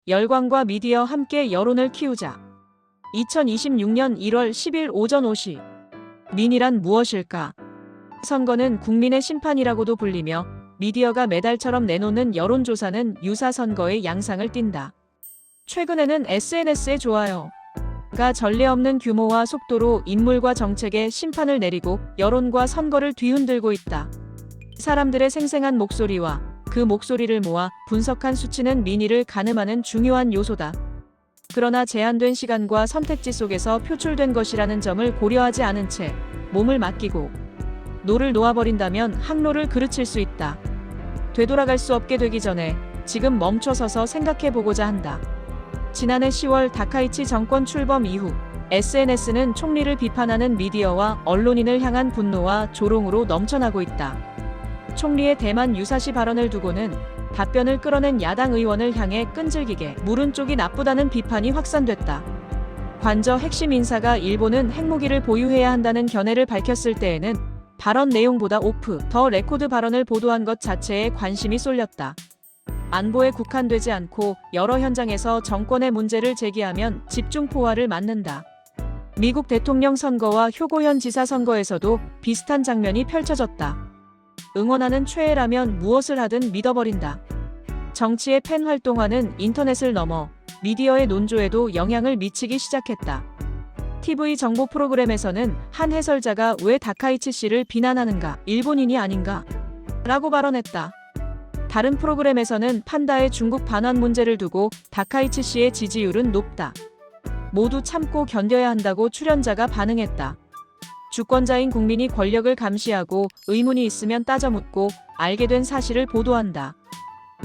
열광과 미디어 함께 여론을 키우자. 2026년 1월 10일 오전 5시. 민이란 무엇일까? 선거는 국민의 심판이라고도 불리며 미디어가 매달처럼 내놓는 여론조사는 유사 선거의 양상을 띈다. 최근에는 SNS의 좋아요가 전례 없는 규모와 속도로 인물과 정책에 심판을 내리고 여론과 선거를 뒤흔들고 있다. 사람들의 생생한 목소리와 그 목소리를 모아 분석한 수치는 민의를 가늠하는 중요한 요소다. 그러나 제한된 시간과 선택지 속에서 표출된 것이라는 점을 고려하지 않은 채 몸을 맡기고 노를 놓아버린다면 항로를 그르칠 수 있다. 되돌아갈 수 없게 되기 전에 지금 멈춰서서 생각해보고자 한다. 지난해 10월 다카이치 정권 출범 이후 SNS는 총리를 비판하는 미디어와 언론인을 향한 분노와 조롱으로 넘쳐나고 있다. 총리의 대만 유사시 발언을 두고는 답변을 끌어낸 야당 의원을 향해 끈질기게 물은 쪽이 나쁘다는 비판이 확산됐다. 관저 핵심 인사가 일본은 핵무기를 보유해야 한다는 견해를 밝혔을 때에는 발언 내용보다 오프 더 레코드 발언을 보도한 것 자체에 관심이 쏠렸다. 안보에 국한되지 않고 여러 현장에서 정권의 문제를 제기하면 집중 포화를 맞는다. 미국 대통령 선거와 효고현 지사 선거에서도 비슷한 장면이 펼쳐졌다. 응원하는 최애라면 무엇을 하든 믿어버린다. 정치의 팬 활동화는 인터넷을 넘어 미디어의 논조에도 영향을 미치기 시작했다. TV 정보 프로그램에서는 한 해설자가 왜 다카이치 씨를 비난하는가, 일본인이 아닌가? 라고 발언했다. 다른 프로그램에서는 판다의 중국 반환 문제를 두고 다카이치 씨의 지지율은 높다. 모두 참고 견뎌야 한다고 출연자가 반응했다. 주권자인 국민이 권력을 감시하고 의문이 있으면 따져 묻고 알게 된 사실을 보도한다.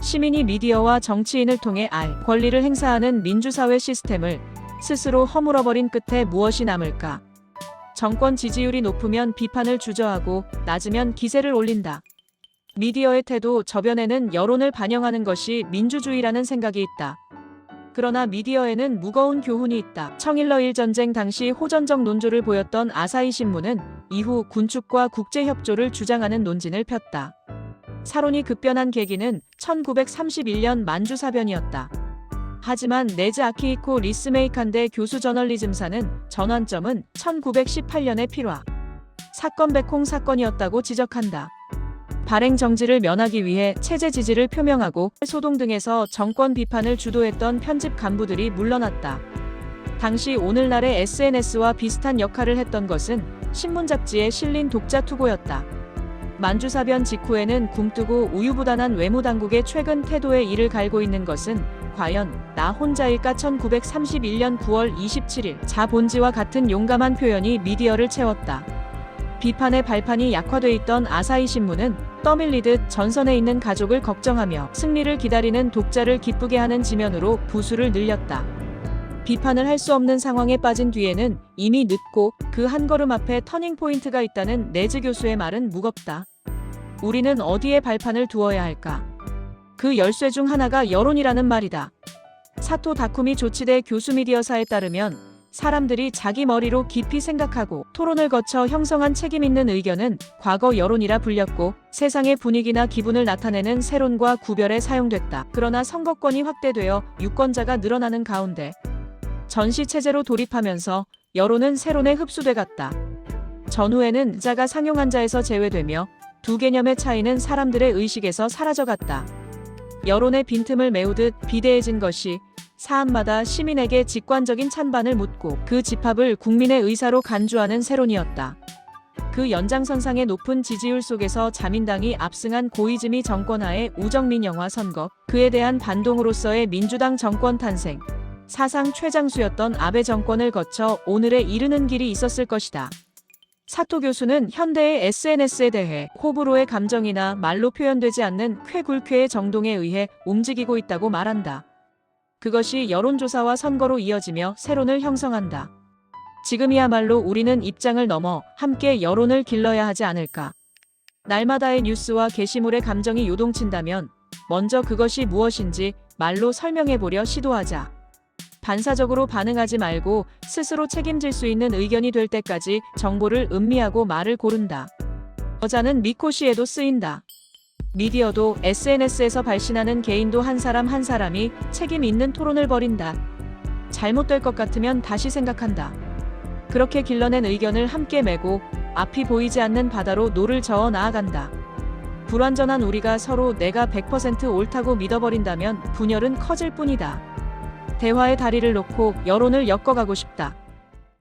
시민이 미디어와 정치인을 통해 알 권리를 행사하는 민주사회 시스템을 스스로 허물어버린 끝에 무엇이 남을까? 정권 지지율이 높으면 비판을 주저하고 낮으면 기세를 올린다. 미디어의 태도 저변에는 여론을 반영하는 것이 민주주의라는 생각이 있다. 그러나 미디어에는 무거운 교훈이 있다. 청일러1 전쟁 당시 호전적 논조를 보였던 아사히 신문은 이후 군축과 국제협조를 주장하는 논진을 폈다. 사론이 급변한 계기는 1931년 만주사변이었다. 하지만 네즈 아키히코 리스메이칸대 교수 저널리즘사는 전환점은 1918년의 필화 사건 백홍 사건이었다고 지적한다. 발행 정지를 면하기 위해 체제 지지를 표명하고 소동 등에서 정권 비판을 주도했던 편집 간부들이 물러났다. 당시 오늘날의 SNS와 비슷한 역할을 했던 것은 신문 잡지에 실린 독자 투고였다. 만주사변 직후에는 굼뜨고 우유부단한 외무당국의 최근 태도에 이를 갈고 있는 것은 과연 나 혼자일까? 1931년 9월 27일 자본지와 같은 용감한 표현이 미디어를 채웠다. 비판의 발판이 약화돼 있던 아사히 신문은 떠밀리듯 전선에 있는 가족을 걱정하며 승리를 기다리는 독자를 기쁘게 하는 지면으로 부수를 늘렸다. 비판을 할 수 없는 상황에 빠진 뒤에는 이미 늦고 그 한 걸음 앞에 터닝포인트가 있다는 네즈 교수의 말은 무겁다. 우리는 어디에 발판을 두어야 할까? 그 열쇠 중 하나가 여론이라는 말이다. 사토 다쿠미 조치대 교수 미디어사에 따르면 사람들이 자기 머리로 깊이 생각하고 토론을 거쳐 형성한 책임 있는 의견은 과거 여론이라 불렸고 세상의 분위기나 기분을 나타내는 세론과 구별에 사용됐다. 그러나 선거권이 확대되어 유권자가 늘어나는 가운데 전시체제로 돌입하면서 여론은 세론에 흡수돼 갔다. 전후에는 자가 상용한 자에서 제외되며 두 개념의 차이는 사람들의 의식에서 사라져갔다. 여론의 빈틈을 메우듯 비대해진 것이 사안마다 시민에게 직관적인 찬반을 묻고 그 집합을 국민의 의사로 간주하는 세론이었다. 그 연장선상의 높은 지지율 속에서 자민당이 압승한 고이즈미 정권하에 우정민영화 선거, 그에 대한 반동으로서의 민주당 정권 탄생, 사상 최장수였던 아베 정권을 거쳐 오늘에 이르는 길이 있었을 것이다. 사토 교수는 현대의 SNS에 대해 호불호의 감정이나 말로 표현되지 않는 쾌굴쾌의 정동에 의해 움직이고 있다고 말한다. 그것이 여론조사와 선거로 이어지며 세론을 형성한다. 지금이야말로 우리는 입장을 넘어 함께 여론을 길러야 하지 않을까. 날마다의 뉴스와 게시물의 감정이 요동친다면 먼저 그것이 무엇인지 말로 설명해보려 시도하자. 반사적으로 반응하지 말고 스스로 책임질 수 있는 의견이 될 때까지 정보를 음미하고 말을 고른다. 여자는 미코시에도 쓰인다. 미디어도 SNS에서 발신하는 개인도 한 사람 한 사람이 책임 있는 토론을 벌인다. 잘못될 것 같으면 다시 생각한다. 그렇게 길러낸 의견을 함께 메고 앞이 보이지 않는 바다로 노를 저어 나아간다. 불완전한 우리가 서로 내가 100% 옳다고 믿어버린다면 분열은 커질 뿐이다. 대화의 다리를 놓고 여론을 엮어가고 싶다.